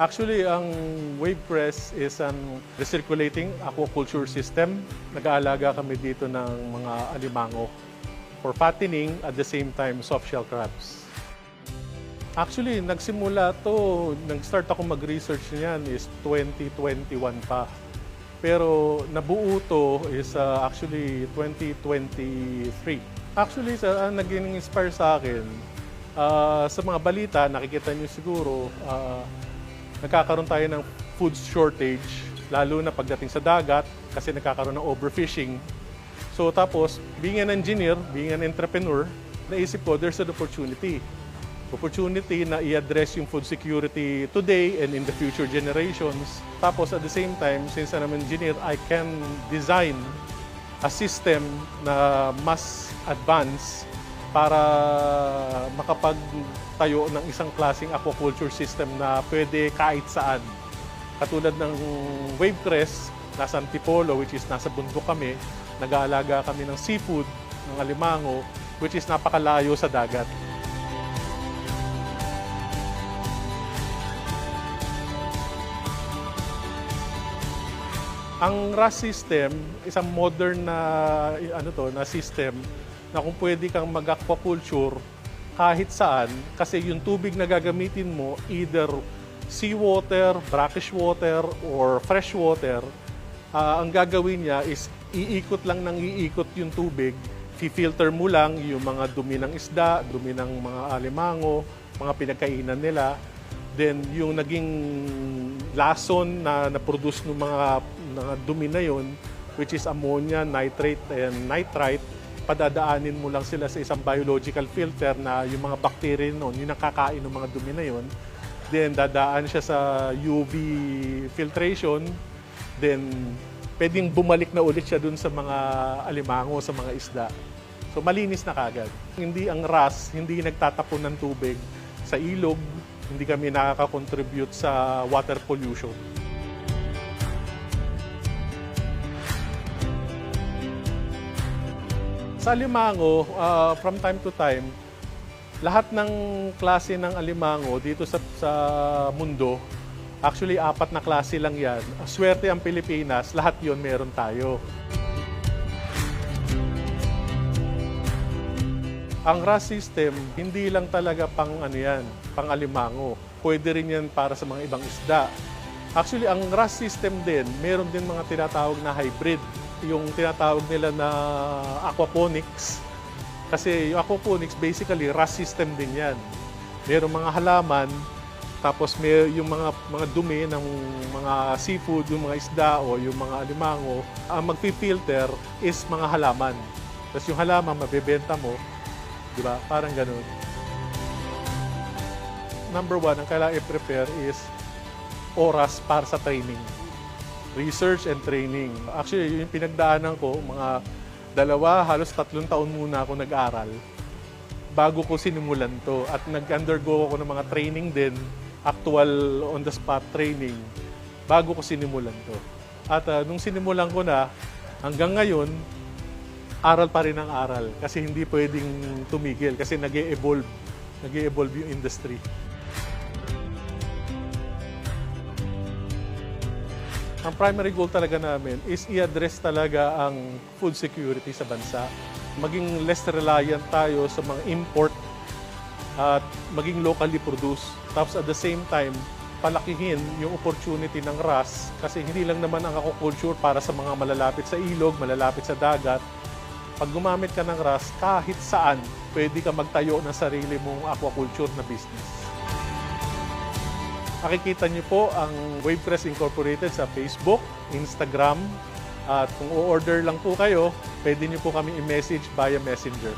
Actually, ang Wavecrest is an recirculating aquaculture system. Nag-aalaga kami dito ng mga alimango for fattening at the same time soft shell crabs. Actually, nagsimula to, nag-start ako mag-research niyan is 2021 pa. Pero nabuo to is actually 2023. Actually, naging inspire sa akin, sa mga balita, nakikita niyo siguro, nagkakaroon tayo ng food shortage, lalo na pagdating sa dagat kasi nagkakaroon ng overfishing. So tapos, being an engineer, being an entrepreneur, naisip ko, there's an opportunity na i-address yung food security today and in the future generations. Tapos at the same time, since I'm an engineer, I can design a system na mas advanced para makapagtayo ng isang klaseng aquaculture system na pwede kahit saan. Katulad ng Wavecrest, nasa Antipolo, which is nasa bundok kami, nag-aalaga kami ng seafood, ng alimango, which is napakalayo sa dagat. Ang RAS system, isang modern na system na kung pwede kang mag-aquaculture kahit saan kasi yung tubig na gagamitin mo either seawater, brackish water, or fresh water, ang gagawin niya is iikot lang ng iikot yung tubig, fi-filter mo lang yung mga dumi ng isda, dumi ng mga alimango, mga pinagkainan nila. Then yung naging lason na na-produce ng mga dumi na yun, which is ammonia, nitrate, and nitrite, padadaanin mo lang sila sa isang biological filter na yung mga bacteria noon, yung nakakain ng mga dumi na yun. Then dadaan siya sa UV filtration, then pwedeng bumalik na ulit siya dun sa mga alimango, sa mga isda. So malinis na kagad. Hindi ang RAS, hindi nagtatapon ng tubig sa ilog, hindi kami nakaka-contribute sa water pollution. Sa alimango, from time to time, lahat ng klase ng alimango dito sa mundo, actually 4 na klase lang yan. Swerte ang Pilipinas, lahat yon meron tayo. Ang RAS system, hindi lang talaga pang alimango. Pwede rin yan para sa mga ibang isda. Actually, ang RAS system din, meron din mga tinatawag na hybrid. Yung tinatawag nila na aquaponics. Kasi yung aquaponics, basically, RAS system din yan. Merong mga halaman, tapos may yung mga dumi ng mga seafood, yung mga isda o yung mga alimango, ang magpi-filter is mga halaman. Tapos yung halaman, mabebenta mo, di ba? Parang ganun. Number 1, ang kailangan i-prepare is oras para sa training. Research and training. Actually, yung pinagdaanan ko, mga 2, halos 3 taon muna ako nag-aral bago ko sinimulan to. At nag-undergo ako ng mga training din, actual on-the-spot training, bago ko sinimulan to. At nung sinimulan ko na, hanggang ngayon, aral pa rin ang aral kasi hindi pwedeng tumigil kasi nag-e-evolve yung industry. Ang primary goal talaga namin is i-address talaga ang food security sa bansa. Maging less reliant tayo sa mga import at maging locally produced. Tapos at the same time, palakihin yung opportunity ng RAS kasi hindi lang naman ang aquaculture para sa mga malalapit sa ilog, malalapit sa dagat. Pag gumamit ka ng RAS, kahit saan, pwede ka magtayo ng sarili mong aquaculture na business. Makikita niyo po ang Wavecrest Incorporated sa Facebook, Instagram, at kung o-order lang po kayo, pwede niyo po kami i-message via Messenger.